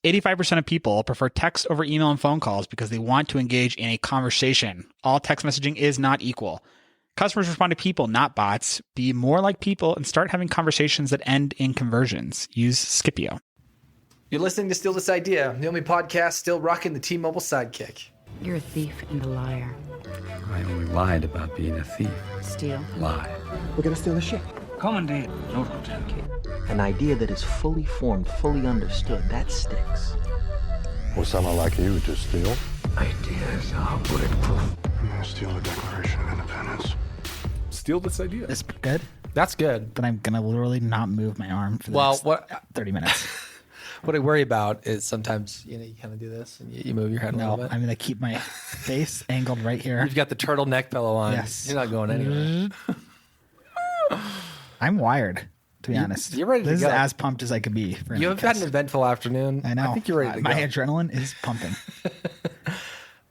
85% of people prefer text over email and phone calls because they want to engage in a conversation. All text messaging is not equal. Customers respond to people, not bots. Be more like people and start having conversations that end in conversions. Use Scipio. You're listening to Steal This Idea, the only podcast still rocking the T-Mobile sidekick. You're a thief and a liar. I only lied about being a thief. Steal. Lie. We're gonna steal the ship. Commandant, Lord Lieutenant. An idea that is fully formed, fully understood, that sticks. Or someone like you to steal. Ideas are bulletproof. I'm gonna steal the Declaration of Independence. Steal This Idea. Is good? That's good. But I'm going to literally not move my arm for the next 30 minutes. What I worry about is sometimes, you kind of do this and you move your head a little bit. I'm going to keep my face angled right here. You've got the turtleneck pillow on. Yes. You're not going anywhere. I'm wired, to be honest. You're ready to This go. is as pumped as I could be. You have had an eventful afternoon. I know. I think you're ready to My go. adrenaline is pumping.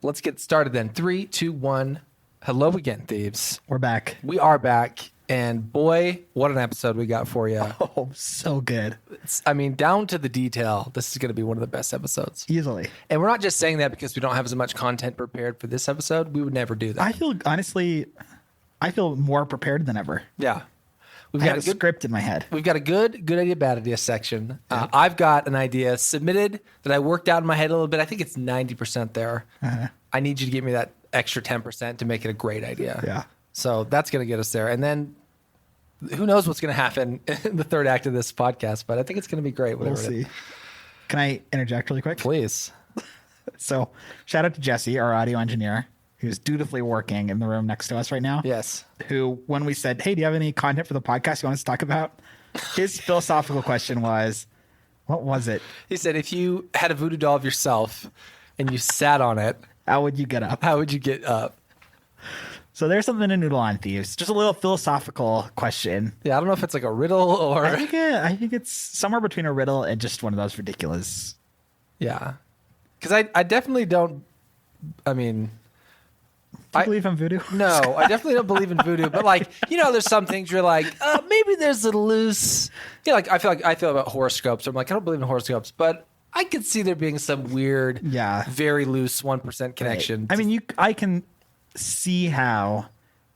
Let's get started then. 3, 2, 1. Hello again, thieves. We're back. We are back. And boy, what an episode we got for you. Oh, so good. Down to the detail. This is going to be one of the best episodes. Easily. And we're not just saying that because we don't have as much content prepared for this episode. We would never do that. I feel more prepared than ever. Yeah. We've I got had a script in my head. We've got a good idea, bad idea section. I've got an idea submitted that I worked out in my head a little bit. I think it's 90% there. Uh-huh. I need you to give me that extra 10% to make it a great idea. Yeah. So that's going to get us there. And then who knows what's going to happen in the third act of this podcast, but I think it's going to be great. We'll see. Can I interject really quick? Please. So shout out to Jesse, our audio engineer, who's dutifully working in the room next to us right now. Yes. Who, when we said, hey, do you have any content for the podcast you want us to talk about? His philosophical question was, what was it? He said, if you had a voodoo doll of yourself and you sat on it, how would you get up? How would you get up? So there's something to noodle on, thieves. Just a little philosophical question. Yeah, I don't know if it's like a riddle or... I think it's somewhere between a riddle and just one of those ridiculous... Yeah. Because I definitely don't... Do you believe in voodoo? No, I definitely don't believe in voodoo. But there's some things you're like, maybe there's a loose... I feel about horoscopes. I'm like, I don't believe in horoscopes, but I could see there being some weird, very loose 1% connection. Right. I can see how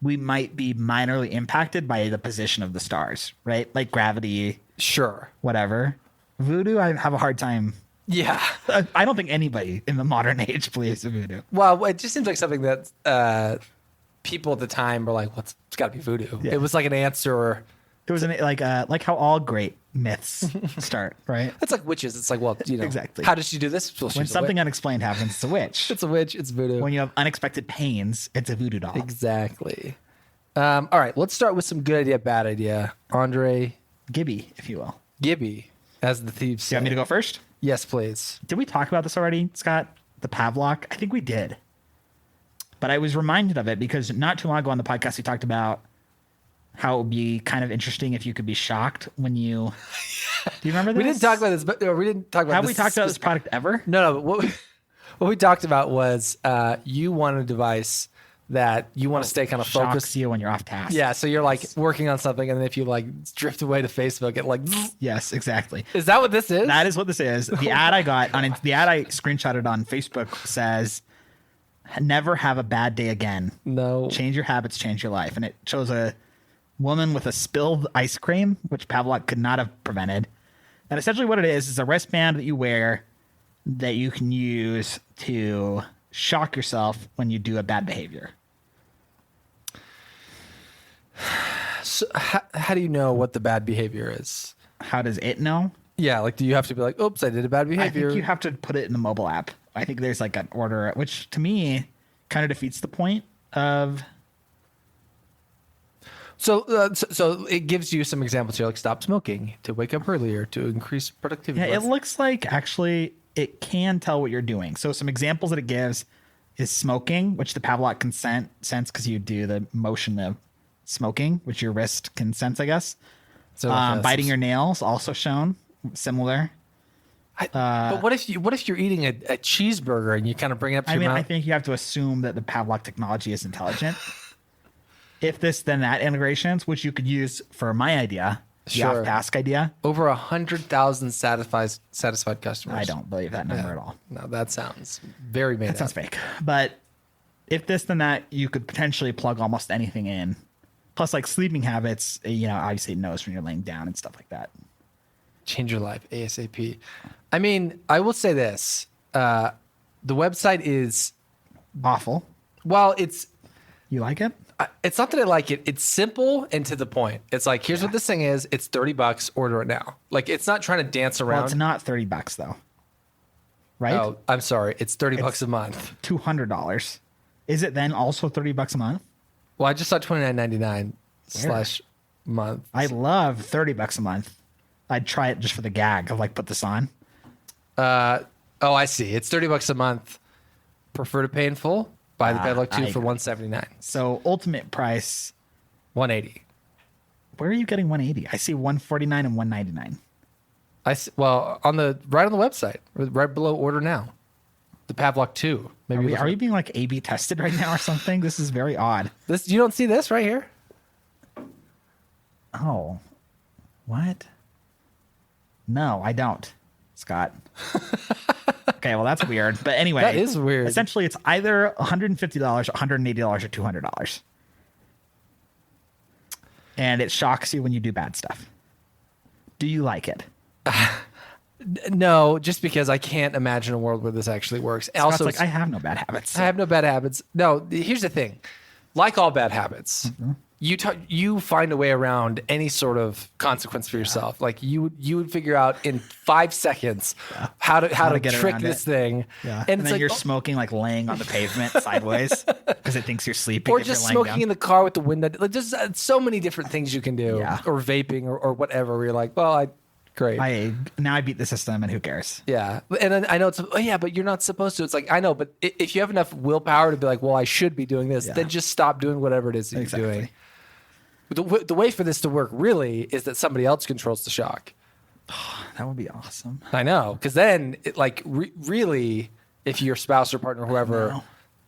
we might be minorly impacted by the position of the stars, right? Like gravity. Sure. Whatever. Voodoo, I have a hard time. Yeah. I don't think anybody in the modern age believes in voodoo. Well, it just seems like something that people at the time were like, it's got to be voodoo. Yeah. It was like an answer. It was like how all great myths start, right? It's like witches. It's like, exactly. How did she do this? Well, when something unexplained happens, it's a witch. It's a witch. It's voodoo. When you have unexpected pains, it's a voodoo doll. Exactly. All right, let's start with some good idea, bad idea. Andre Gibby, if you will. Gibby, as the thieves say. Do you want me to go first? Yes, please. Did we talk about this already, Scott? The Pavlok? I think we did. But I was reminded of it because not too long ago on the podcast, we talked about how it would be kind of interesting if you could be shocked when you... Do you remember this? We didn't talk about this, but we didn't talk about Have we talked about this product ever? No, but what we talked about was you want a device that you want to stay kind of focused. Shocks you when you're off task. Yeah, so you're like working on something, and then if you drift away to Facebook, it like... Yes, exactly. Is that what this is? That is what this is. The ad I got, the ad I screenshotted on Facebook says, never have a bad day again. No. Change your habits, change your life. And it shows a woman with a spilled ice cream, which Pavlok could not have prevented. And essentially what it is a wristband that you wear that you can use to shock yourself when you do a bad behavior. So how do you know what the bad behavior is? How does it know? Yeah, do you have to be like, oops, I did a bad behavior? I think you have to put it in the mobile app. I think there's an order, which to me kind of defeats the point of... So it gives you some examples here, like stop smoking, to wake up earlier, to increase productivity. Yeah, it looks like actually it can tell what you're doing. So some examples that it gives is smoking, which the Pavlok can sense because you do the motion of smoking, which your wrist can sense, I guess. So biting your nails, also shown, similar. But what if you're eating a cheeseburger and you kind of bring it up to your mouth? I think you have to assume that the Pavlok technology is intelligent. If this, then that integrations, which you could use for my idea. the off task idea. Over 100,000 satisfied customers. I don't believe that number at all. No, that sounds very made That sounds fake. But if this, then that, you could potentially plug almost anything in. Plus, like sleeping habits, obviously it knows when you're laying down and stuff like that. Change your life ASAP. I mean, I will say this. The website is awful. Well, you like it? It's not that I like it. It's simple and to the point. It's like, here's what this thing is. It's $30. Order it now. Like, it's not trying to dance around. Well, it's not $30 though. Right? Oh, I'm sorry. It's $30 a month. $200. Is it then also $30 a month? Well, I just saw $29.99 / month. I love $30 a month. I'd try it just for the gag of like, put this on. Oh, I see. It's $30 a month. Prefer to pay in full. Buy the Padlock 2 for $179. So ultimate price $180. Where are you getting $180? I see $149 and $199. Well, right on the website, right below order now. The Pavlok 2. Maybe are you being like A/B tested right now or something? This is very odd. You don't see this right here? Oh, what? No, I don't, Scott. Okay, well that's weird. But anyway, that is weird. Essentially, it's either $150, $180, or $200, and it shocks you when you do bad stuff. Do you like it? No, just because I can't imagine a world where this actually works. Scott's also, like, I have no bad habits. I have no bad habits. No, here's the thing. Like all bad habits, you find a way around any sort of consequence for yourself. Like you would figure out in 5 seconds how to trick this thing. Yeah. And then like, you're smoking, like laying on the pavement sideways because it thinks you're sleeping. Or just smoking in the car with the window. Like, there's so many different things you can do. Yeah. Or vaping or whatever. Where you're like, well, great. Now I beat the system, and who cares? Yeah, and then I know it's but you're not supposed to. It's like I know, but if you have enough willpower to be like, well, I should be doing this, then just stop doing whatever it is that you're doing. The way for this to work really is that somebody else controls the shock. That would be awesome. I know, because then really, if your spouse or partner, or whoever.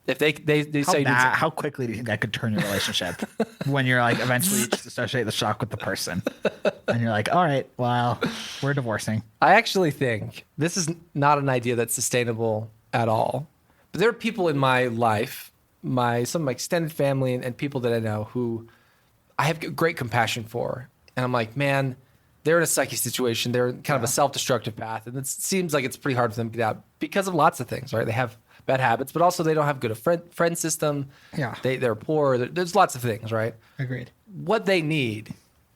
If they say how quickly do you think I could turn your relationship when you're like eventually you just associate the shock with the person and you're like, all right, well, we're divorcing. I actually think this is not an idea that's sustainable at all. But there are people in my life, some of my extended family and people that I know who I have great compassion for. And I'm like, man, they're in a sucky situation. They're in kind of a self-destructive path. And it seems like it's pretty hard for them to get out because of lots of things, right? They have bad habits, but also they don't have good friend system. Yeah. They're poor. There's lots of things, right? Agreed. What they need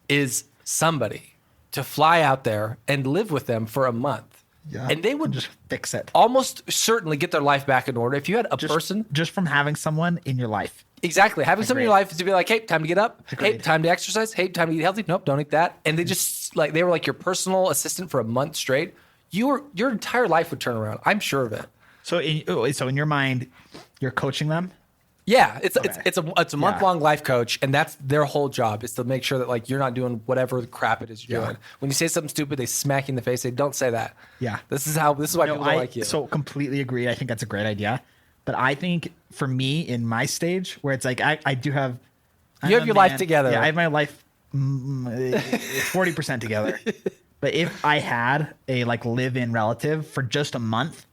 is somebody to fly out there and live with them for a month. Yeah. And they would just fix it. Almost certainly get their life back in order. If you had a person just from having someone in your life. Exactly. Having someone in your life is to be like, hey, time to get up. Agreed. Hey, time to exercise. Hey, time to eat healthy. Nope, don't eat that. And they just they were like your personal assistant for a month straight. Your entire life would turn around. I'm sure of it. So in your mind, you're coaching them? Yeah, it's a month-long life coach, and that's their whole job is to make sure that like you're not doing whatever the crap it is you're doing. When you say something stupid, they smack you in the face. They don't say that. Yeah, this is why people don't like you. So completely agree. I think that's a great idea. But I think for me in my stage where it's like I do have you have your life together. Yeah, I have my life 40% together. But if I had a like live-in relative for just a month,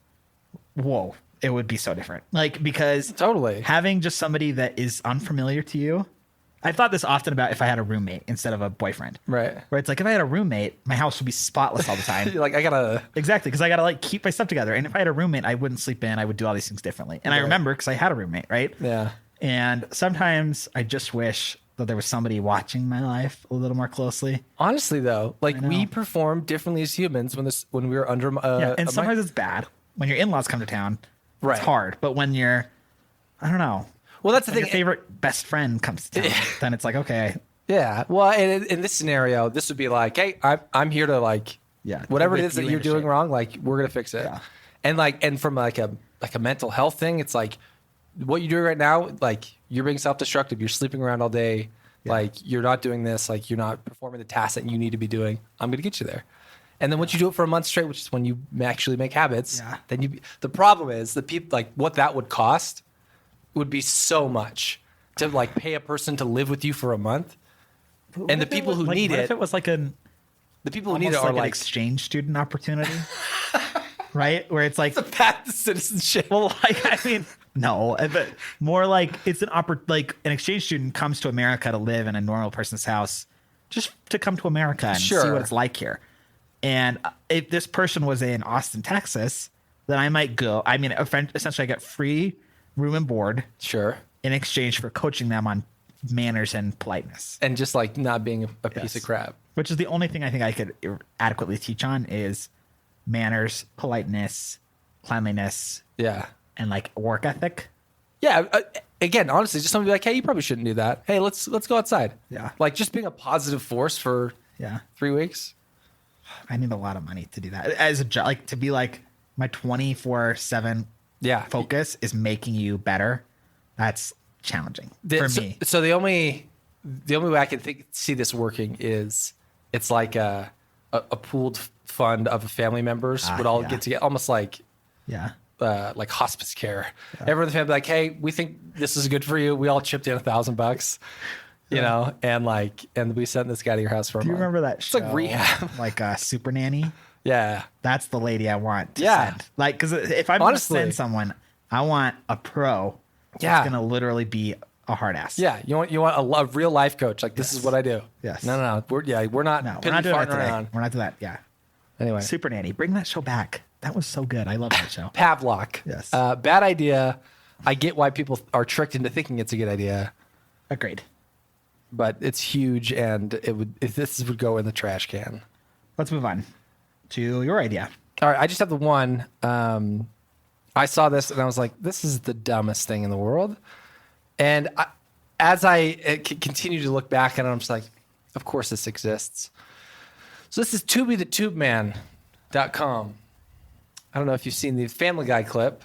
whoa, it would be so different. Like, because totally having just somebody that is unfamiliar to you. I've thought this often about if I had a roommate instead of a boyfriend. Right. Where it's like, if I had a roommate, my house would be spotless all the time. Like, I gotta. Exactly. Because I gotta like keep my stuff together. And if I had a roommate, I wouldn't sleep in. I would do all these things differently. And I remember because I had a roommate, right? Yeah. And sometimes I just wish that there was somebody watching my life a little more closely. Honestly, though, like we perform differently as humans when we were under. And sometimes it's bad. When your in-laws come to town, right. It's hard. But when I don't know. Well, that's the thing. Your favorite best friend comes to town, then it's like, okay. Yeah. Well, in this scenario, this would be like, hey, I'm here to like, whatever it is that you're doing wrong, like we're gonna fix it. Yeah. And from like a mental health thing, it's like what you're doing right now, like you're being self-destructive. You're sleeping around all day. Yeah. Like you're not doing this. Like you're not performing the tasks that you need to be doing. I'm gonna get you there. And then once you do it for a month straight, which is when you actually make habits, then the problem is the people like what that would cost would be so much to like pay a person to live with you for a month. And the people who need it. What if it was like The people who need almost it are like an like exchange student opportunity, right? Where it's like, the path to citizenship. well, like I mean, no, but more like it's like an exchange student comes to America to live in a normal person's house, just to come to America and see Sure. what it's like here. And if this person was in Austin, Texas, then I might go. I mean, essentially, I get free room and board Sure. in exchange for coaching them on manners and politeness, And just like not being a piece of Yes. crap. which is the only thing I think I could adequately teach on is manners, politeness, cleanliness, Yeah. and like work ethic. Yeah. Again, honestly, just somebody like, hey, you probably shouldn't do that. Hey, let's go outside. Yeah. Like just being a positive force for Yeah. 3 weeks. I need a lot of money to do that as a job, like to be like my 24/7 Yeah. focus is making you better. That's challenging for me. So the only way I can see this working is it's like a pooled fund of family members would all yeah. get together, almost like Yeah. hospice care. Everyone in the family like, hey, we think this is good for you. We all chipped in $1,000, you know, and we sent this guy to your house for a Do you month. remember that It's show? like rehab. Like Super Nanny? Yeah. That's the lady I want to Yeah. send. Like, because if I'm going to Honestly. send someone, I want a pro. Yeah. It's going to literally be a hard ass. Yeah. You want a real life coach. Like, this is what I do. Yes. No. We're not No, we're piddly not doing farting that today. around. We're not doing that. Yeah. Anyway. Super Nanny. Bring that show back. That was so good. I love that show. Pavlok. Yes. Bad idea. I get why people are tricked into thinking it's a good idea, Agreed. but it's huge, and this would go in the trash can. Let's move on to your idea. All right, I just have the one. I saw this and I was like, "This is the dumbest thing in the world." And as I continue to look back at it, I'm just like, "Of course this exists." So this is TubyTheTubeMan.com. I don't know if you've seen the Family Guy clip.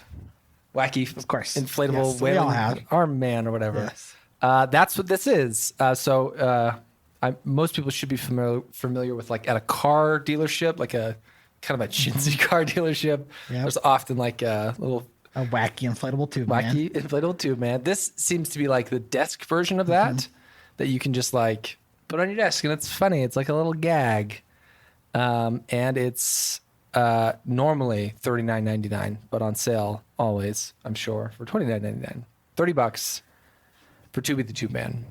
Wacky, Of course. inflatable Yes, we all whaling have. arm man or whatever. Yes. That's what this is. Most people should be familiar with, like, at a car dealership, like a kind of a chintzy car dealership. Yep. There's often like a little A wacky inflatable tube, man. wacky inflatable tube, man. This seems to be like the desk version of that you can just like put on your desk, and it's funny. It's like a little gag, and it's normally $39.99, but on sale always, I'm sure, for $29.99. $30 for Tubi the Tube Man.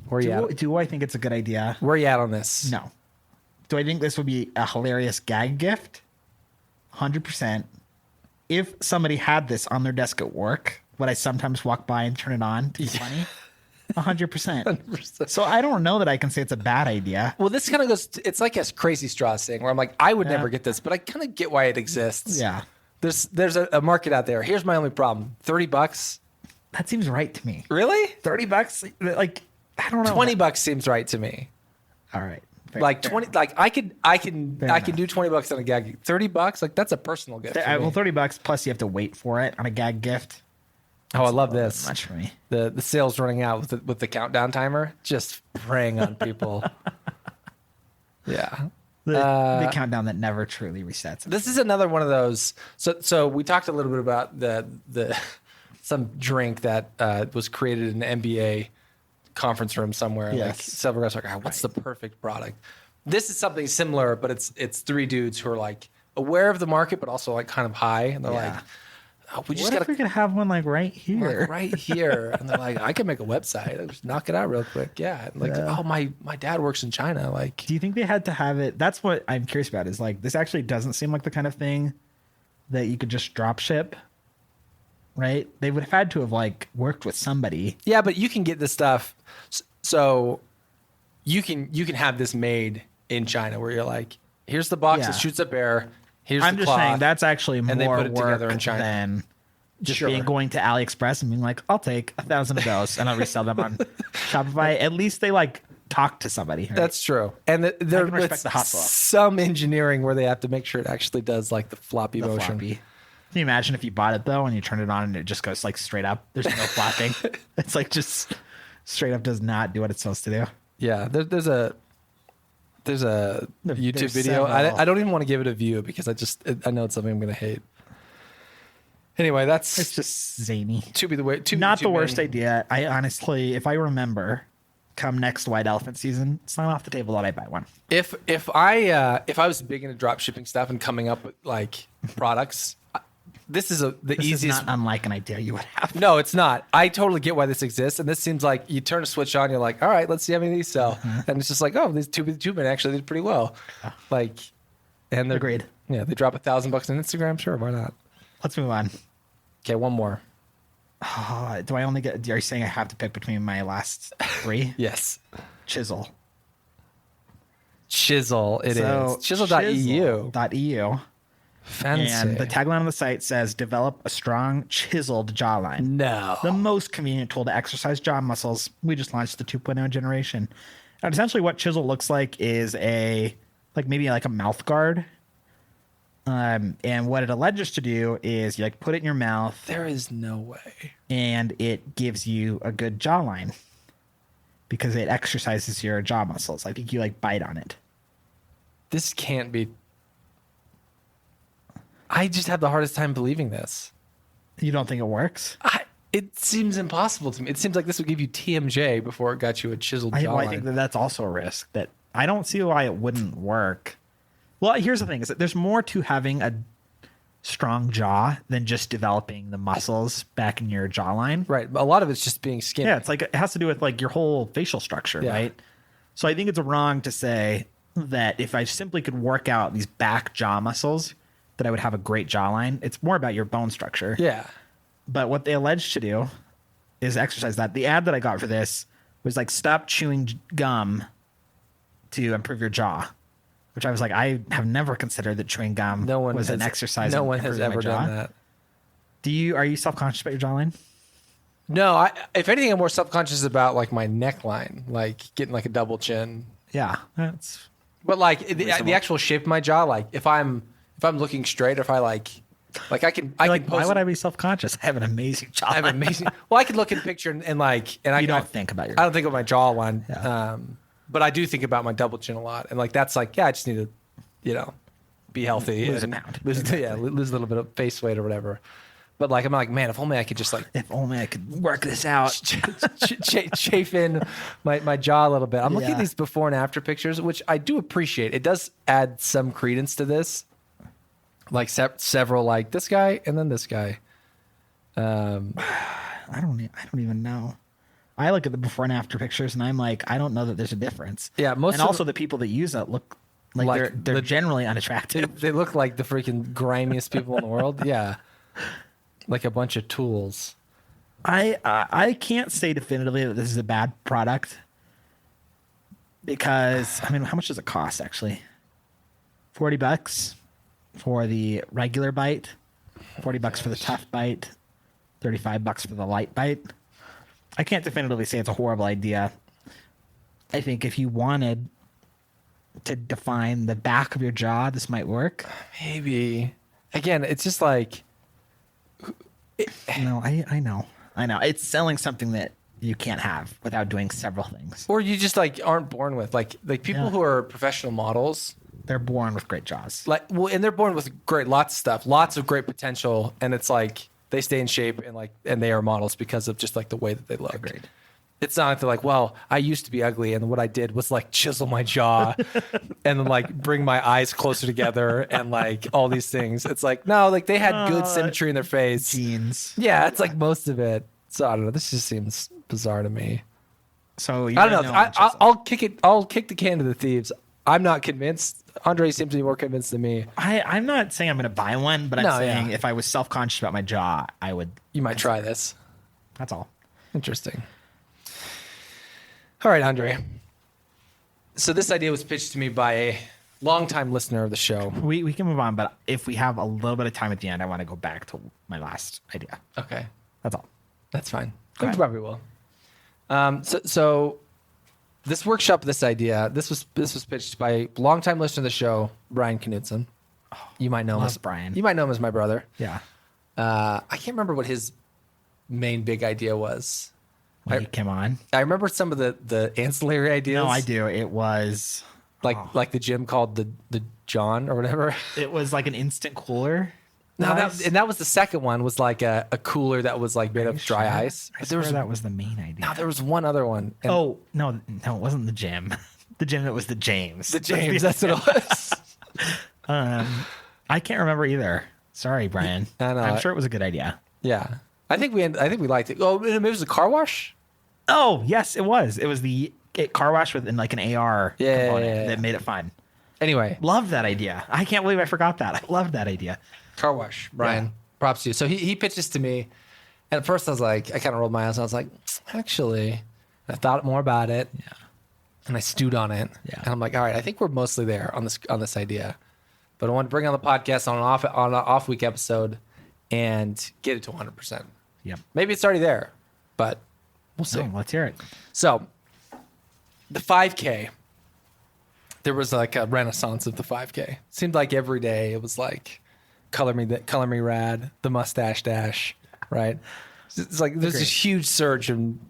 Where you at? Do I think it's a good idea? Where you at on this? No. Do I think this would be a hilarious gag gift? 100%. If somebody had this on their desk at work, would I sometimes walk by and turn it on to be funny? 100%. So I don't know that I can say it's a bad idea. Well, this kind of goes. It's like a Crazy Straws thing where I'm like, I would never get this, but I kind of get why it exists. Yeah. There's a market out there. Here's my only problem: $30. That seems right to me. Really? $30? Like, I don't know. $20 seems right to me. All right. Fair- Like fair 20. enough. Like I can enough. do $20 on a gag. $30. Like that's a personal gift. for me. Well, $30 plus you have to wait for it on a gag gift. Oh, I love A little this. bit much for me. The sales running out with the countdown timer, just preying on people. Yeah. The countdown that never truly resets. This is another one of those. So we talked a little bit about the some drink that was created in an MBA conference room somewhere. Like Yes. several guys are like, what's the perfect product? This is something similar, but it's three dudes who are like aware of the market, but also like kind of high, and they're Yeah. like, oh, we just What if got we could have one like right here? like right here, and they're like, I can make a website. I'll just knock it out real quick. Yeah, and like, oh, my dad works in China. Like, Do you think they had to have it? That's what I'm curious about. Is like this actually doesn't seem like the kind of thing that you could just drop ship, right? They would have had to have like worked with somebody. yeah, but you can get this stuff. So you can have this made in China, where you're like, here's the box Yeah. that shoots up air. Here's I'm the just cloth. saying that's actually more and they put it work together in China. than just Sure. going to AliExpress and being like, I'll take 1,000 of those and I'll resell them on Shopify. At least they like talk to somebody. Right? That's true. And there can respect it's the hustle. some engineering where they have to make sure it actually does like the floppy the motion. floppy. Can you imagine if you bought it though and you turn it on and it just goes like straight up? There's no flopping. It's like just straight up does not do what it's supposed to do. Yeah, there's a YouTube There's video. several. I don't even want to give it a view because I know it's something I'm going to hate. Anyway, that's It's just zany. to be the way. To Not be the the worst man. idea. I honestly, if I remember, come next white elephant season, it's not off the table that I buy one. If I was big into drop shipping stuff and coming up with like products, this is the This easiest. is not unlike an idea you would have. No, it's not. I totally get why this exists, and this seems like you turn a switch on, you're like, all right, let's see how many of these sell, and it's just like, oh, these tube actually did pretty well, like, and they're Agreed. Yeah, they drop $1,000 on Instagram. Sure, why not? Let's move on. Okay, one more. Do I only get? Are you saying I have to pick between my last 3? Yes, Chisel. Chisel. It is chisel.eu. .eu. Fancy. And the tagline on the site says, "Develop a strong, chiseled jawline." No. The most convenient tool to exercise jaw muscles. We just launched the 2.0 generation. And essentially what chisel looks like is maybe a mouth guard. And what it alleges to do is you put it in your mouth. There is no way. And it gives you a good jawline because it exercises your jaw muscles. I think you bite on it. This can't be. I just have the hardest time believing this. You don't think it works? It seems impossible to me. It seems like this would give you TMJ before it got you a chiseled jawline. I think that's also a risk. That I don't see why it wouldn't work. Well, here's the thing: is that there's more to having a strong jaw than just developing the muscles back in your jawline. Right. A lot of it's just being skinny. Yeah, it's it has to do with your whole facial structure, right? So I think it's wrong to say that if I simply could work out these back jaw muscles, that I would have a great jawline. It's more about your bone structure. Yeah. But what they allege to do is exercise that. The ad that I got for this was stop chewing gum to improve your jaw, which I was I have never considered that chewing gum was an exercise. No one has ever done that. Are you self-conscious about your jawline? No, if anything, I'm more self-conscious about my neckline, getting a double chin. Yeah, that's. But the actual shape of my jaw, if I'm looking straight, or if I can Why would I be self-conscious? I have an amazing jawline. I have an amazing. Well, I could look in the picture and I don't think about your. I don't think of my jawline. Yeah. But I do think about my double chin a lot, and that's I just need to, be healthy, lose a pound, lose a little bit of face weight or whatever. But I'm man, if only I could just if only I could work this out, chafe in my jaw a little bit. I'm looking at these before and after pictures, which I do appreciate. It does add some credence to this. Several this guy and then this guy. I don't even know. I look at the before and after pictures and I'm I don't know that there's a difference. Yeah, also the people that use it look they're generally unattractive. They look like the freaking grimiest people in the world. Yeah, like a bunch of tools. I can't say definitively that this is a bad product because how much does it cost actually? $40 for the regular bite, $40 for the tough bite, $35 for the light bite. I can't definitively say it's a horrible idea. I think if you wanted to define the back of your jaw, this might work. Maybe. Again, it's just No, I know. It's selling something that you can't have without doing several things. Or you just aren't born with people who are professional models. They're born with great jaws. And they're born with lots of stuff, lots of great potential, and it's they stay in shape and they are models because of just the way that they look. Agreed. It's not they're well, I used to be ugly, and what I did was chisel my jaw and then bring my eyes closer together and all these things. It's no, they had good symmetry in their face. Genes. Yeah, it's most of it. So I don't know. This just seems bizarre to me. So I don't know. I'll kick it. I'll kick the can to the thieves. I'm not convinced. Andre seems to be more convinced than me. I'm not saying I'm going to buy one, but I'm saying if I was self-conscious about my jaw, I would. You might try this. That's all. Interesting. All right, Andre. So this idea was pitched to me by a longtime listener of the show. We can move on, but if we have a little bit of time at the end, I want to go back to my last idea. Okay. That's all. That's fine. We probably will. So this workshop, this idea, this was pitched by a longtime listener of the show, Brian Knudsen. You might know him as Brian. You might know him as my brother. Yeah. I can't remember what his main big idea was. When he came on. I remember some of the ancillary ideas. No, I do. It was like the gym called the John or whatever. It was an instant cooler. No, Nice. that was the second one. Was like a cooler that was like made of dry ice. I But swear that was the main idea. no, there was one other one. And Oh no, it wasn't the gym. The gym that was the James. the James. That's what it was. I can't remember either. Sorry, Brian. I know. I'm sure it was a good idea. Yeah, I think we liked it. Oh, maybe it was a car wash. Oh yes, it was. It was the car wash with like an AR component that made it fun. Anyway, Loved that idea. I can't believe I forgot that. I loved that idea. car wash, Brian. Yeah. Props to you. So he pitched this to me, and at first I was like, I kind of rolled my eyes. I was like, actually, I thought more about it. Yeah. And I stewed on it. Yeah. And I'm like, all right, I think we're mostly there on this idea, but I want to bring on the podcast on an off week episode and get it to 100%. Yep. Maybe it's already there, but we'll see. So let's hear it. So the 5K, there was like a renaissance of the 5K. Seemed like every day it was like color me rad, the mustache dash, right? It's like there's this huge surge in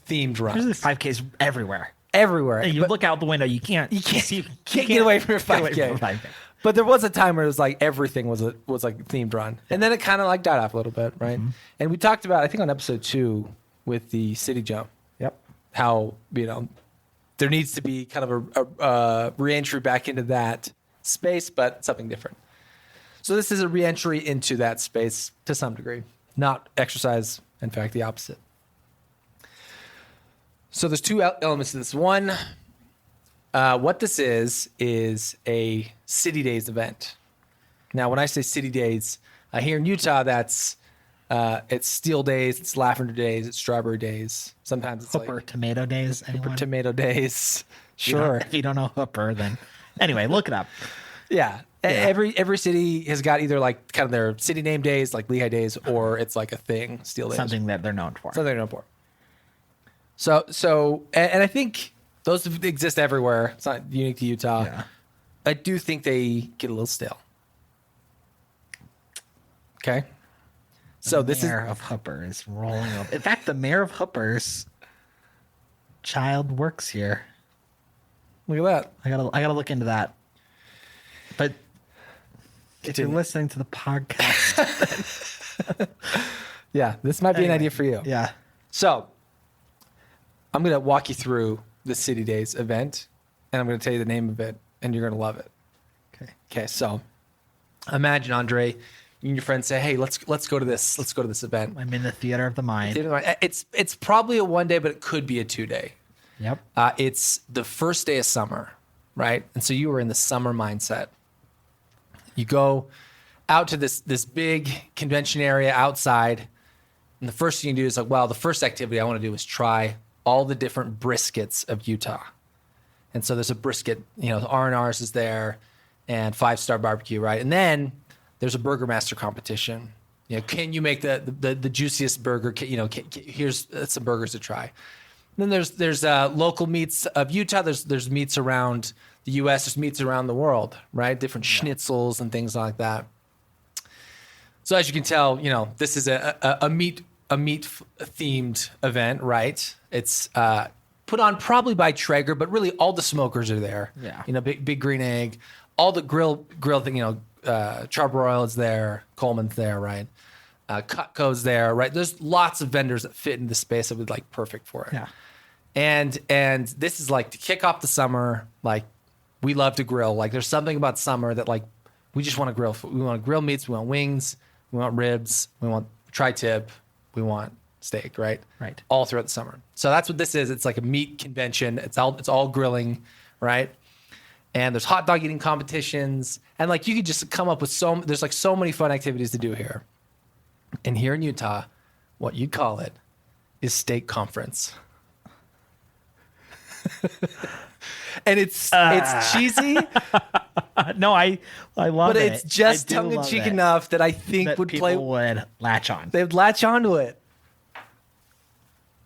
themed runs There's 5Ks everywhere. everywhere. And you But look out the window, you can't can't get away from your get away 5K. from 5K. But there was a time where it was like everything was like a themed run, and then it kind of like died off a little bit, right? And we talked about, I think on episode 2 with the city jump, Yep. how there needs to be kind of a re-entry back into that space, but something different. So this is a re-entry into that space to some degree, not exercise. In fact, the opposite. So there's two elements to this. One, what this is a City Days event. Now, when I say City Days, here in Utah, that's it's Steel Days, it's Lavender Days, it's Strawberry Days. Sometimes it's Hooper like tomato days. Hooper Anyone? Tomato Days. If you don't- Sure. If you don't know Hooper, then anyway, look it up. Yeah. Every city has got either like kind of their city name days, like Lehigh Days, or it's like a thing, Steel Days. Something that they're known for. Something they're known for. So, and I think those exist everywhere. It's not unique to Utah. Yeah. I do think they get a little stale. Okay. So this Mayor of Hooper is rolling up. In fact, the mayor of Hooper's child works here. look at that. I gotta look into that. But if you're Continue. listening to the podcast, Yeah, this might be an Anyway, idea for you. yeah, So I'm going to walk you through the City Days event, and I'm going to tell you the name of it, and you're going to love it. okay, Okay, so imagine, Andre, you and your friends say, "Hey, let's go to this. Let's go to this event." I'm in the theater of the mind. It's probably a 1 day, but it could be a 2 day. Yep. It's the first day of summer, right? And so you were in the summer mindset. You go out to this big convention area outside, and the first thing you do is like, well, the first activity I want to do is try all the different briskets of Utah. And so there's a brisket, R&R's is there, and 5-Star Barbecue, right? And then there's a Burger Master competition. Can you make the juiciest burger? Here's some burgers to try. And then there's local meats of Utah. There's meats around the U.S. There's meats around the world, right? Different schnitzels and things like that. So as you can tell, this is a meat themed event, right? It's put on probably by Traeger, but really all the smokers are there. Yeah. Big Green Egg, all the grill thing. Charbroil is there, Coleman's there, right? Cutco's there, right? There's lots of vendors that fit in the space that would like perfect for it. Yeah. And this is like to kick off the summer. Like we love to grill. Like there's something about summer that like we just want to grill. We want to grill meats. We want wings. We want ribs. We want tri-tip. We want steak. Right. Right. All throughout the summer. So that's what this is. It's like a meat convention. It's all grilling, right? And there's hot dog eating competitions, and like you could just come up with there's like so many fun activities to do here. And here in Utah, what you'd call it is steak conference. And it's cheesy, No, I love but it. it's just I do tongue in love cheek it. enough that I think that would people would latch on. they'd latch onto it.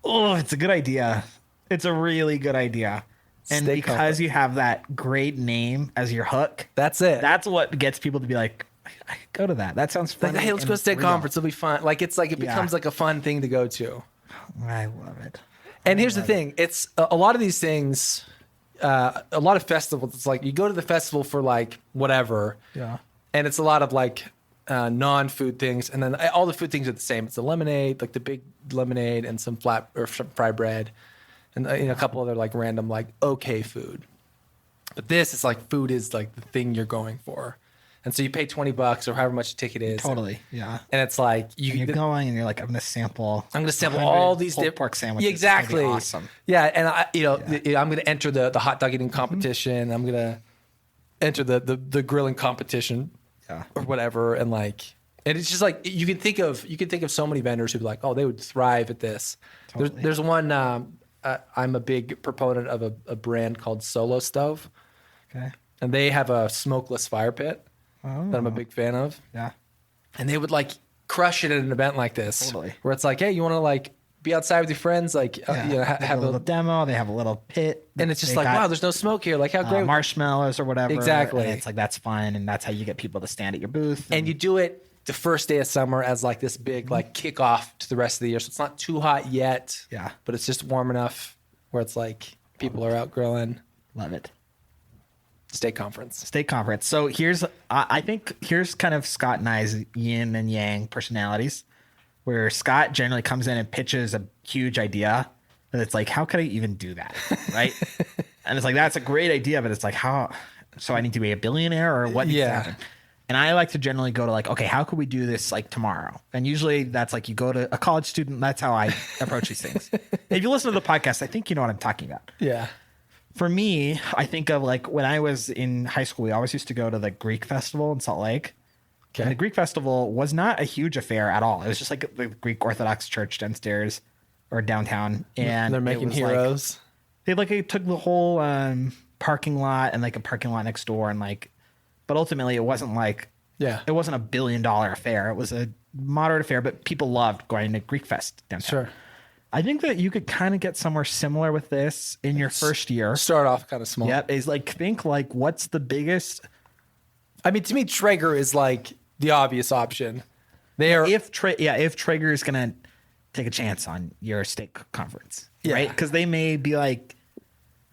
Oh, it's a good idea. It's a really good idea. And Steak because conference. you have that great name as your hook, That's it. that's what gets people to be like, I could go to that. That sounds fun. like, hey, let's go to steak conference. It'll be fun. Like it becomes like a fun thing to go to. I love it. And here's the thing: it's a lot of these things, a lot of festivals. It's like you go to the festival for like whatever, Yeah. and it's a lot of like non-food things, and then all the food things are the same. It's the lemonade, like the big lemonade, and some flat or fry bread, and a couple other like random like okay food. But this is like food is like the thing you're going for, and so you pay $20 or however much the ticket is. Totally, yeah. And it's like you're going and you're like, I'm gonna sample all these pulled pork sandwiches. Yeah, exactly. It's awesome. Yeah, and I'm gonna enter the hot dog eating competition. I'm gonna enter the grilling competition, or whatever, and it's just like you can think of so many vendors who'd be like, oh, they would thrive at this. Totally. There's one. I'm a big proponent of a brand called Solo Stove. Okay. And they have a smokeless fire pit that I'm a big fan of. Yeah. And they would like crush it at an event like this, Totally. where it's like, hey, you want to like be outside with your friends, like have a little demo. They have a little pit, and it's just like, wow, there's no smoke here. Like how great marshmallows or whatever. Exactly. And it's like that's fun, and that's how you get people to stand at your booth. And you do it the first day of summer as like this big like kickoff to the rest of the year. So it's not too hot yet. Yeah. But it's just warm enough where it's like people are out grilling. Love it. State conference. So I think here's kind of Scott and I's yin and yang personalities, where Scott generally comes in and pitches a huge idea, and it's like, how could I even do that, right? And it's like, that's a great idea, but it's like, how? So I need to be a billionaire, or what needs to happen? And I like to generally go to like, okay, how could we do this like tomorrow? And usually that's like you go to a college student. That's how I approach these things. If you listen to the podcast, I think you know what I'm talking about. Yeah. For me, I think of like when I was in high school, we always used to go to the Greek festival in Salt Lake. Okay. And the Greek festival was not a huge affair at all. It was just like the Greek Orthodox church downstairs or downtown. And they're making heroes. They took the whole parking lot and like a parking lot next door. And like, but ultimately it wasn't like, it wasn't $1 billion affair. It was a moderate affair, but people loved going to Greek Fest downtown. Sure. I think that you could kind of get somewhere similar with this in your first year. Start off kind of small. Yep. Is like, think like, what's the biggest? I mean, to me, Traeger is like the obvious option. If Traeger is going to take a chance on your state conference, right? Because they may be like,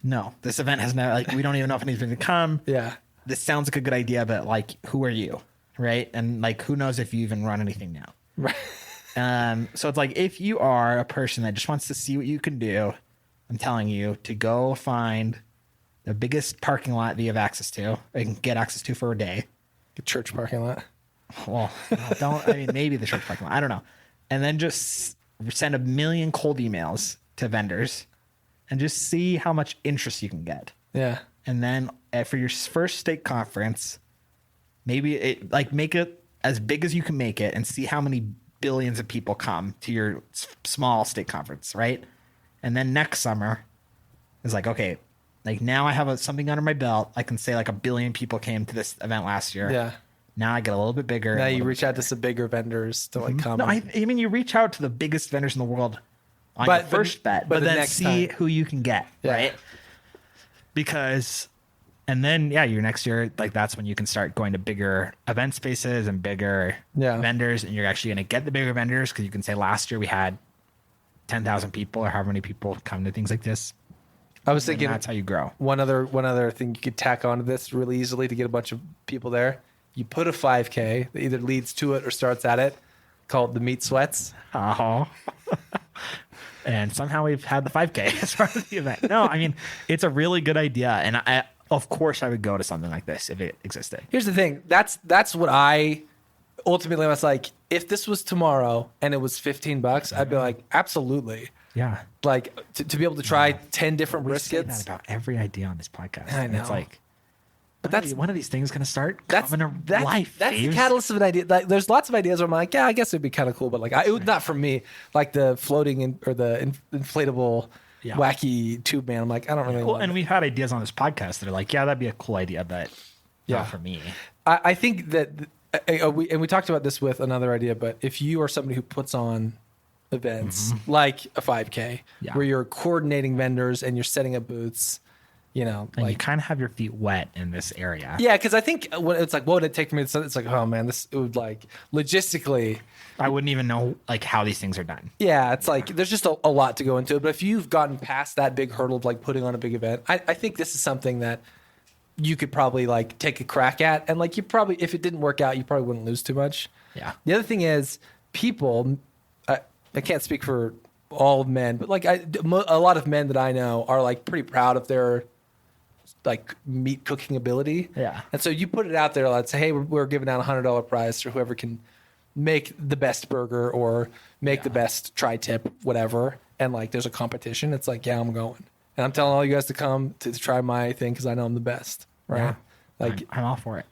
no, this event has no, like, we don't even know if anything's going to come. Yeah. This sounds like a good idea, but like, who are you? Right. And like, who knows if you even run anything now? Right. So it's like, if you are a person that just wants to see what you can do, I'm telling you to go find the biggest parking lot that you have access to, or you can get access to for a day. The church parking lot. Well, maybe the church parking lot. I don't know. And then just send 1 million cold emails to vendors and just see how much interest you can get. Yeah. And then for your first state conference, maybe make it as big as you can make it and see how many billions of people come to your small state conference, right? And then next summer is like, okay, like now I have something under my belt. I can say like 1 billion people came to this event last year. Yeah. Now I get a little bit bigger. Now you reach out to some bigger vendors to like come. No, I mean you reach out to the biggest vendors in the world on your first bet, but then see who you can get, right? Because, and then your next year, like that's when you can start going to bigger event spaces and bigger vendors, and you're actually going to get the bigger vendors because you can say last year we had 10,000 people or however many people come to things like this. I was thinking that's how you grow. One other thing you could tack onto this really easily to get a bunch of people there. You put a 5K that either leads to it or starts at it, called the Meat Sweats. And somehow we've had the 5K as part of the event. No, I mean, it's a really good idea. And of course I would go to something like this if it existed. Here's the thing. That's what I ultimately was like, if this was tomorrow and it was $15, I'd be like, absolutely. Yeah. Like to be able to try 10 different briskets. Say that about every idea on this podcast. I know. It's like, but that's one of these things going to start coming to life. That's the catalyst of an idea. Like, there's lots of ideas where I'm like, yeah, I guess it'd be kind of cool, but like, it would not for me. Like the floating or the inflatable wacky tube man. I'm like, I don't really. Well, and we've had ideas on this podcast that are like, yeah, that'd be a cool idea, but not for me. I think that we talked about this with another idea, but if you are somebody who puts on events like a 5K, where you're coordinating vendors and you're setting up booths. And you kind of have your feet wet in this area. Yeah, because I think when it's like, what would it take for me? It's like, oh man, it would like logistically. I wouldn't even know like how these things are done. Yeah, it's like there's just a lot to go into it. But if you've gotten past that big hurdle of like putting on a big event, I think this is something that you could probably like take a crack at, and like you probably, if it didn't work out, you probably wouldn't lose too much. Yeah. The other thing is people, I can't speak for all men, but like a lot of men that I know are like pretty proud of their like meat cooking ability. Yeah. And so you put it out there, let's say, hey, we're giving out $100 prize for whoever can make the best burger or make the best tri-tip, whatever. And like there's a competition. It's like, yeah, I'm going. And I'm telling all you guys to come to try my thing because I know I'm the best. Right. Yeah. Like I'm all for it.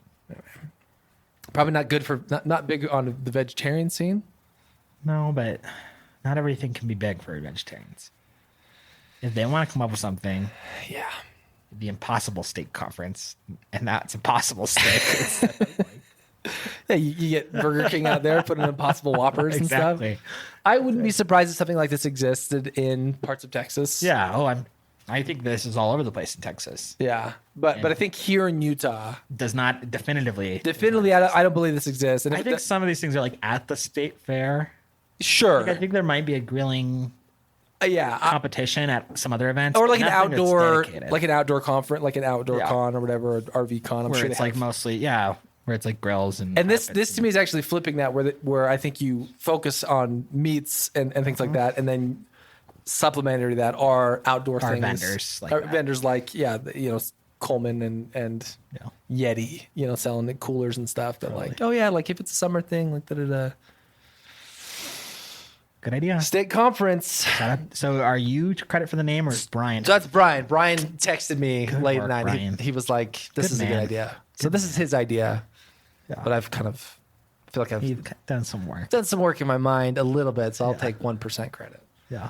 probably not good for not big on the vegetarian scene. No, but not everything can be big for vegetarians. If they want to come up with something, Yeah. the Impossible Steak Conference, and that's Impossible Steak. Yeah, you get Burger King out there putting Impossible Whoppers and Exactly. stuff. I wouldn't be surprised if something like this existed in parts of Texas. Yeah. Oh, I think this is all over the place in Texas. Yeah. But I think here in Utah, Does not definitively. I don't believe this exists. And I think some of these things are like at the state fair. sure. Like, I think there might be a grilling Yeah. competition at some other events, Or but like an nothing that's outdoor, dedicated. like an outdoor conference, like an outdoor Yeah. con or whatever, or RV con. I'm where sure it's they like have. mostly where it's like grills and And this carpets to me is actually flipping that, where I think you focus on meats and things like that, and then supplementary to that are outdoor Are things. vendors like Are that. vendors like Coleman and Yeti, selling the coolers and stuff. That like, oh yeah, like if it's a summer thing, like da. Good idea. State conference. So are you to credit for the name or is Brian? So that's Brian. Brian texted me late work, at night. Brian. He was like, "This Good is a good man. idea." So this is his idea, Yeah. but I've kind of feel like I've You've done some work. done some work in my mind a little bit, so I'll take 1% credit. Yeah.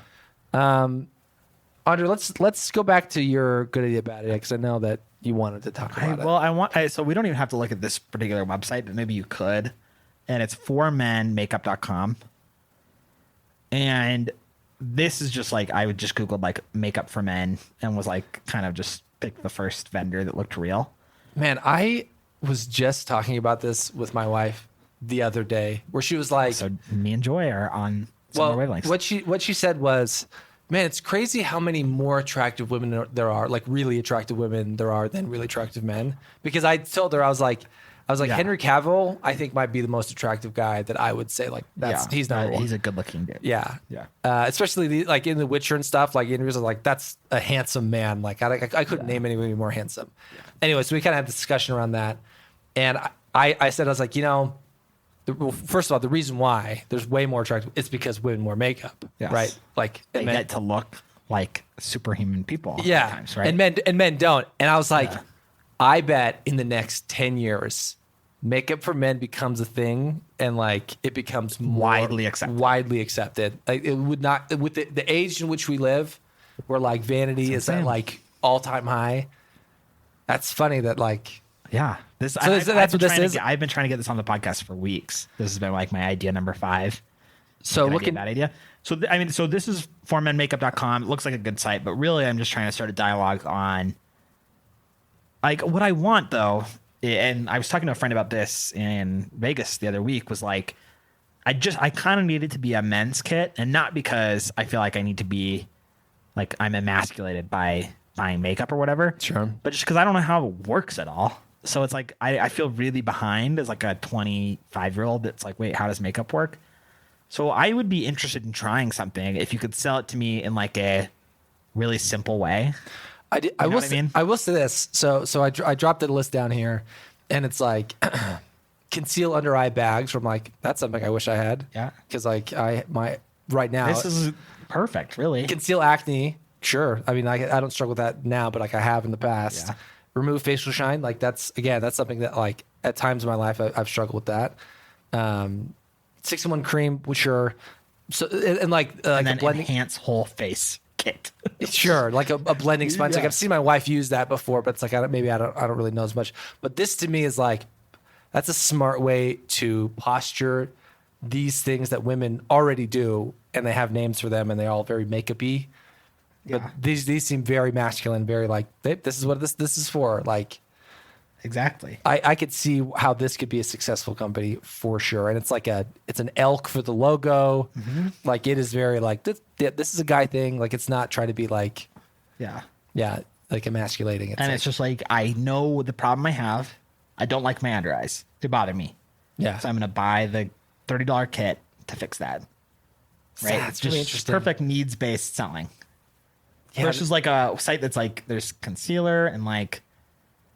Andre, let's go back to your good idea, bad idea, because I know that you wanted to talk about it. So we don't even have to look at this particular website, but maybe you could. And it's formenmakeup.com. And this is just like, I would just Google like makeup for men and was like, kind of just pick the first vendor that looked real. Man, I was just talking about this with my wife the other day, where she was like, So me and Joy are on similar wavelengths. what she said was, man, it's crazy how many more attractive women there are, like really attractive women there are than really attractive men. Because I told her, I was like, Yeah. Henry Cavill, I think might be the most attractive guy that I would say like he's number one. He's a good looking dude. Yeah. Yeah. Especially like in The Witcher and stuff, like interviews are like, that's a handsome man. Like I couldn't name anybody more handsome. Yeah. Anyway, so we kind of had a discussion around that. And I said, I was like, first of all, the reason why there's way more attractive, it's because women wear makeup, Yes. right? Like They get to look like superhuman people. yeah. Sometimes, right? And men don't. And I was like, I bet in the next 10 years, makeup for men becomes a thing, and like it becomes more Widely accepted. Like it would not, with the age in which we live, where like vanity is at insane. like all-time high. That's funny that like, Yeah. that's what this is? I've been trying to get this on the podcast for weeks. This has been like my idea number 5. so Good looking idea, bad idea. So so this is formenmakeup.com. It looks like a good site, but really I'm just trying to start a dialogue on like what I want though. And I was talking to a friend about this in Vegas the other week, was like, I kind of need it to be a men's kit, and not because I feel like I need to be like I'm emasculated by buying makeup or whatever. Sure. But just because I don't know how it works at all. So it's like I feel really behind as like a 25-year-old that's like, wait, how does makeup work? So I would be interested in trying something if you could sell it to me in like a really simple way. I will say this. So I dropped the list down here, and it's like conceal under eye bags. Where I'm like, that's something I wish I had. Yeah. Because like right now This is perfect, really. conceal acne. Sure. I mean, I don't struggle with that now, but like I have in the past. Yeah. Remove facial shine. Like that's something that like at times in my life I've struggled with that. 6-in-1 cream, sure. So and like and a then blending. enhance whole face kit. Sure, like a blending sponge. Like I've seen my wife use that before, but it's like I don't really know as much. But this to me is like that's a smart way to posture these things that women already do, and they have names for them, and they're all very makeup-y. But these seem very masculine, very like this is what this is for. Like Exactly. I could see how this could be a successful company for sure. And it's like it's an elk for the logo. Mm-hmm. Like it is very like this is a guy thing. Like it's not trying to be like Yeah. yeah. like emasculating. And it's just like, I know the problem I have. I don't like my under eyes. They bother me. yeah. So I'm going to buy the $30 kit to fix that. Right? That's It's just really interesting. perfect needs-based selling. Yeah, Versus like a site that's like, there's concealer and like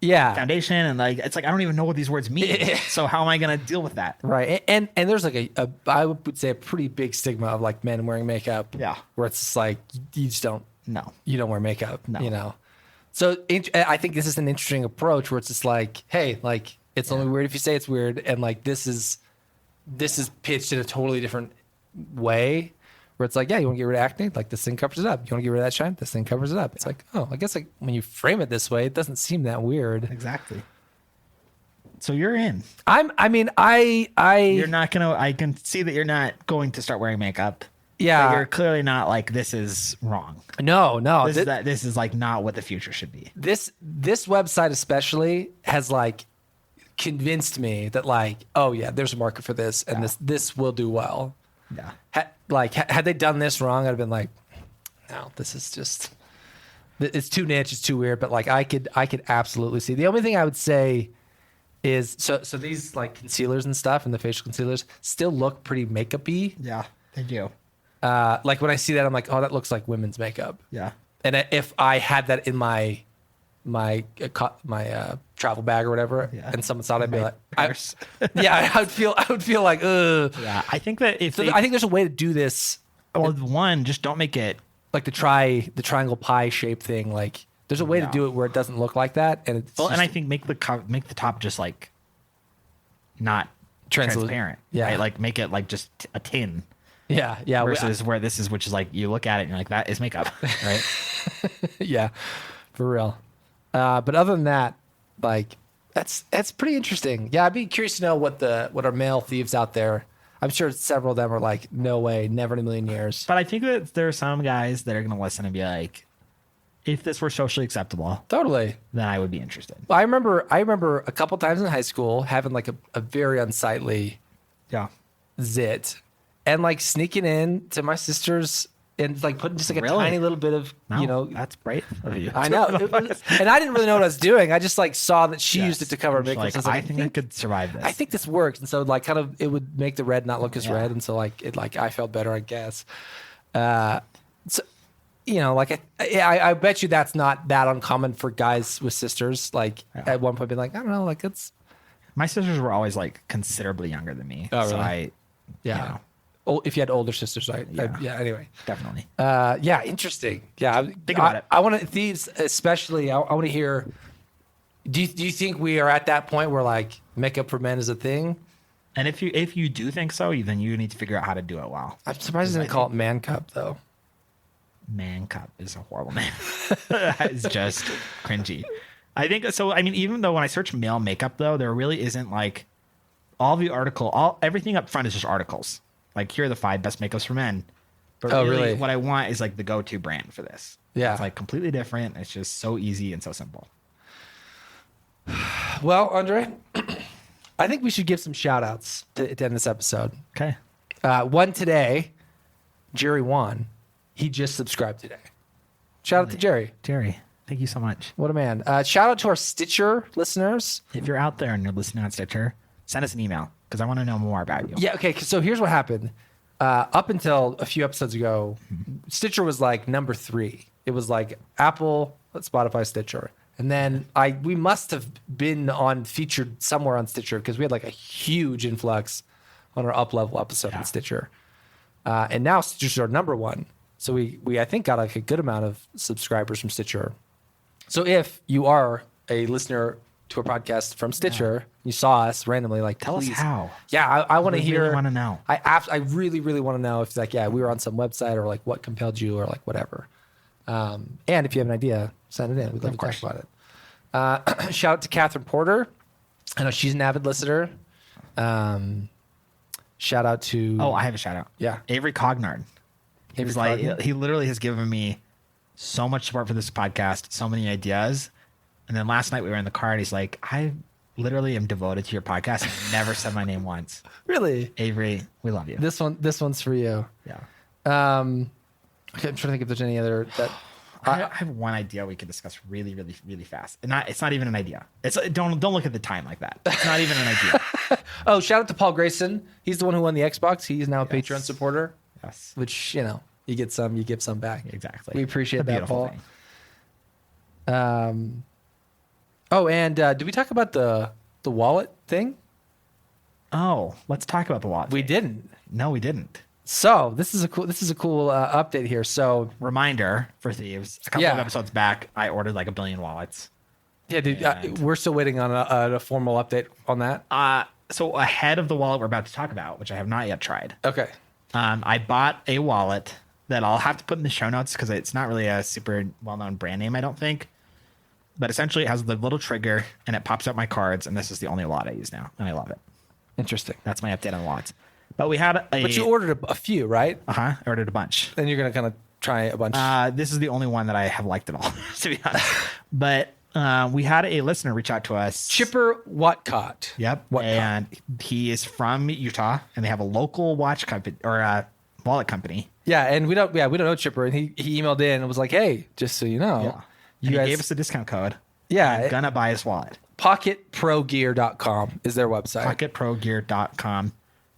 yeah. foundation. And like, it's like, I don't even know what these words mean. So how am I going to deal with that? Right. And there's like a I would say a pretty big stigma of like men wearing makeup. Yeah. Where it's just like, you just don't, No. you don't wear makeup, No. you know? So I think this is an interesting approach where it's just like, hey, like it's only weird if you say it's weird. And like, this is pitched in a totally different way where it's like, yeah, you want to get rid of acne? Like this thing covers it up. You want to get rid of that shine? This thing covers it up. It's like, oh, I guess like when you frame it this way, it doesn't seem that weird. Exactly. So you're in. You're You're not going to, I can see that you're not going to start wearing makeup. yeah. But you're clearly not like, this is wrong. No. This is like not what the future should be. This website especially has like convinced me that like, oh yeah, there's a market for this and this will do well. Yeah. Had they done this wrong, I'd have been like, no, this is just, it's too niche, it's too weird. But like, I could absolutely see. The only thing I would say is, so these like concealers and stuff and the facial concealers still look pretty makeup-y. Yeah, they do. Like when I see that, I'm like, oh, that looks like women's makeup. Yeah. And if I had that in my travel bag or whatever, Yeah. and someone saw it, I'd be like, purse. I would feel like, ugh. Yeah. I think that if So I think there's a way to do this, well, one, just don't make it. like the triangle pie shape thing. Like there's a way to do it where it doesn't look like that, and it's Well, and just I think make the top just like not transparent. Yeah. Right? Like make it like just a tin yeah. versus where this is, which is like you look at it and you're like, that is makeup. Right. Yeah, for real. But other than that, like that's pretty interesting. Yeah, I'd be curious to know what our male thieves out there. I'm sure several of them are like, no way, never in a million years. But I think that there are some guys that are going to listen and be like, if this were socially acceptable, Totally. then I would be interested. I remember a couple times in high school having like a very unsightly Yeah. zit and like sneaking in to my sister's and like putting just like a Really? tiny little bit of, you know, that's brave of you. I know. And I didn't really know what I was doing. I just like saw that she used it to cover makeup. Like, So I was I think I could survive this. I think this works. And so like kind of it would make the red not look as red. And so like it like I felt better, I guess. So you know, like I bet you that's not that uncommon for guys with sisters. Like at one point being like, I don't know, like it's My sisters were always like considerably younger than me. Oh, So really? you know, If you had older sisters, right? Yeah. Anyway. definitely. Yeah, interesting. Yeah, Think about it. I want to thieves, especially. I want to hear. Do you think we are at that point where like makeup for men is a thing? And if you do think so, then you need to figure out how to do it well. I'm surprised they didn't call it man cup though. Man cup is a horrible name. It's just cringy. I think so. I mean, even though when I search male makeup, though, there really isn't like everything up front is just articles. Like, here are the 5 best makeups for men. But really? What I want is like the go-to brand for this. Yeah. It's like completely different. It's just so easy and so simple. Well, Andre, I think we should give some shout outs to end this episode. Okay. One today, Jerry Wan, he just subscribed today. Shout out to Jerry. Jerry, thank you so much. What a man. Shout out to our Stitcher listeners. If you're out there and you're listening on Stitcher, send us an email because I want to know more about you. Yeah, okay. So here's what happened. Up until a few episodes ago, Stitcher was like number 3. It was like Apple, Spotify, Stitcher. And then we must have been featured somewhere on Stitcher because we had like a huge influx on our up-level episode on Stitcher. And now Stitcher's our number 1. So we I think got like a good amount of subscribers from Stitcher. So if you are a listener to a podcast from Stitcher, you saw us randomly, like Tell us please. how. Yeah, I want to We hear. really wanna know. I really, really want to know if like, yeah, we were on some website or like what compelled you or like whatever. And if you have an idea, send it in. We'd love to talk about it. Shout out to Catherine Porter. I know she's an avid listener. Shout out to. Oh, I have a shout out. Yeah. Avery Cognard. He was like, he literally has given me so much support for this podcast, so many ideas. And then last night we were in the car and he's like, I literally am devoted to your podcast and never said my name once. Really? Avery, we love you. This one's for you. Yeah. Okay, I'm trying to think if there's any other that. I have one idea we could discuss really, really, really fast. And it's not even an idea. Don't look at the time like that. It's not even an idea. Oh, shout out to Paul Grayson. He's the one who won the Xbox. He's now a Patreon supporter. Yes. Which, you get some, you give some back. Exactly. We appreciate A that, beautiful Paul. thing. And did we talk about the wallet thing? Oh, let's talk about the wallet. We didn't. No, we didn't. So this is a cool update here. So Reminder for thieves: a couple of episodes back, I ordered like 1 billion wallets. yeah, dude, we're still waiting on a formal update on that. So ahead of the wallet we're about to talk about, which I have not yet tried, Okay. I bought a wallet that I'll have to put in the show notes because it's not really a super well-known brand name, I don't think. But essentially, it has the little trigger and it pops up my cards, and this is the only wallet I use now, and I love it. Interesting. That's my update on wallets. But we had But you ordered a few, right? I ordered a bunch. Then you're gonna kind of try a bunch. This is the only one that I have liked at all, to be honest. But we had a listener reach out to us. Chipper Watcott. Yep. Watcott. And he is from Utah, and they have a local watch company or wallet company. Yeah, and we don't know Chipper, and he emailed in and was like, "Hey, just so you know, Yeah. you And guys he gave us a discount code. Yeah, I'm gonna buy his wallet. PocketProGear.com is their website. PocketProGear.com.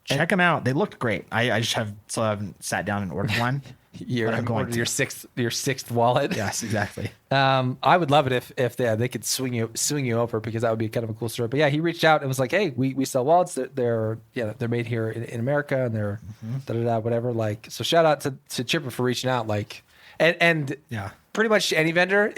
Check them out. They look great. I just still haven't sat down and ordered one. You're I'm going ordered to. your sixth wallet. Yes, exactly. I would love it if they could swing you over, because that would be kind of a cool story. But yeah, he reached out and was like, "Hey, we sell wallets. They're made here in America, and they're whatever." Like, so shout out to Chipper for reaching out. Like, and Yeah. pretty much any vendor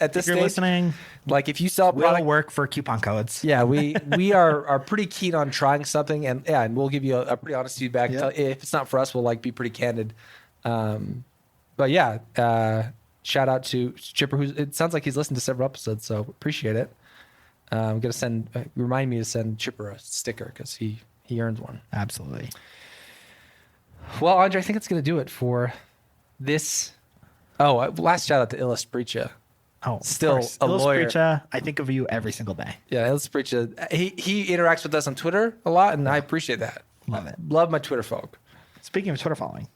at this If you're stage, listening, like if you sell a we'll product, work for coupon codes. yeah, we are pretty keen on trying something, and we'll give you a pretty honest feedback. Yeah. If it's not for us, we'll be pretty candid. But yeah, shout out to Chipper, it sounds like he's listened to several episodes, so appreciate it. I'm gonna remind me to send Chipper a sticker because he earns one. Absolutely. Well, Andre, I think it's gonna do it for this. Oh, last shout out to Illis Preacha. Oh, Still a Illis lawyer. Preacha, I think of you every single day. Yeah, Illis Preacha. He interacts with us on Twitter a lot, and I appreciate that. Love it. Love my Twitter folk. Speaking of Twitter following,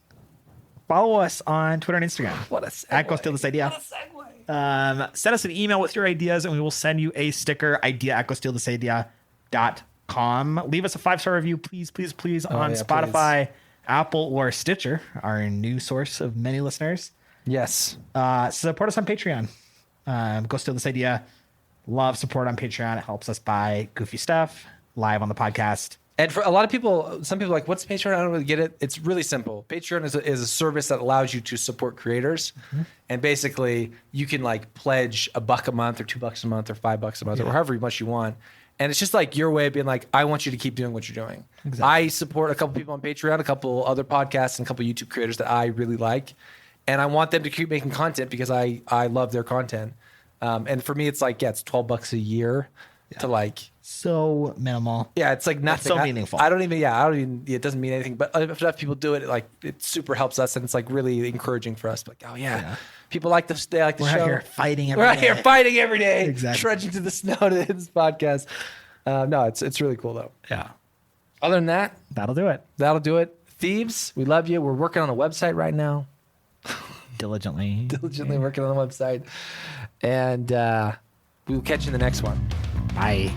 follow us on Twitter and Instagram. What a segue. At Go Steal This Idea. Send us an email with your ideas, and we will send you a sticker, idea@gostealthisidea.com. Leave us a 5-star review, please on yeah, Spotify, Apple, or Stitcher, our new source of many listeners. Yes. Support us on Patreon. Go Steal This Idea. Love support on Patreon. It helps us buy goofy stuff live on the podcast. And for a lot of people, some people are like, what's Patreon? I don't really get it. It's really simple. Patreon is a service that allows you to support creators. And basically you can pledge $1 a month or $2 a month or $5 a month or however much you want. And it's just your way of being like, I want you to keep doing what you're doing. Exactly. I support a couple people on Patreon, a couple other podcasts, and a couple YouTube creators that I really like. And I want them to keep making content because I love their content. And for me, it's it's $12 a year to So minimal. yeah, it's nothing. so meaningful. I don't even, it doesn't mean anything, but if enough people do it, it super helps us, and it's really encouraging for us. Oh yeah, people like this. They like the We're show. out here fighting every We're out day. here fighting every day, Exactly. trudging to the snow to this podcast. No, it's really cool though. Yeah. Other than that, That'll do it. that'll do it. Thieves, we love you. We're working on a website right now. Diligently. Diligently working on the website, and we will catch you in the next one. Bye.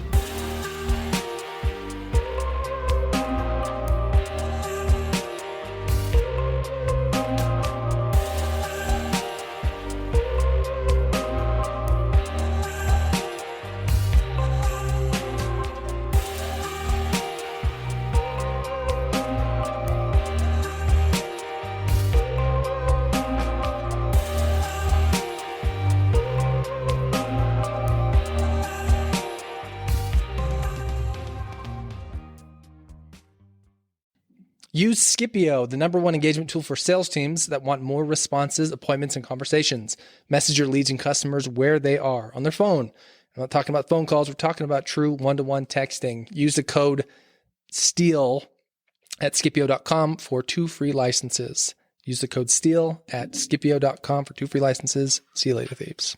Use Scipio, the #1 engagement tool for sales teams that want more responses, appointments, and conversations. Message your leads and customers where they are on their phone. I'm not talking about phone calls. We're talking about true one-to-one texting. Use the code STEAL at Scipio.com for 2 free licenses. Use the code STEAL at Scipio.com for 2 free licenses. See you later, thieves.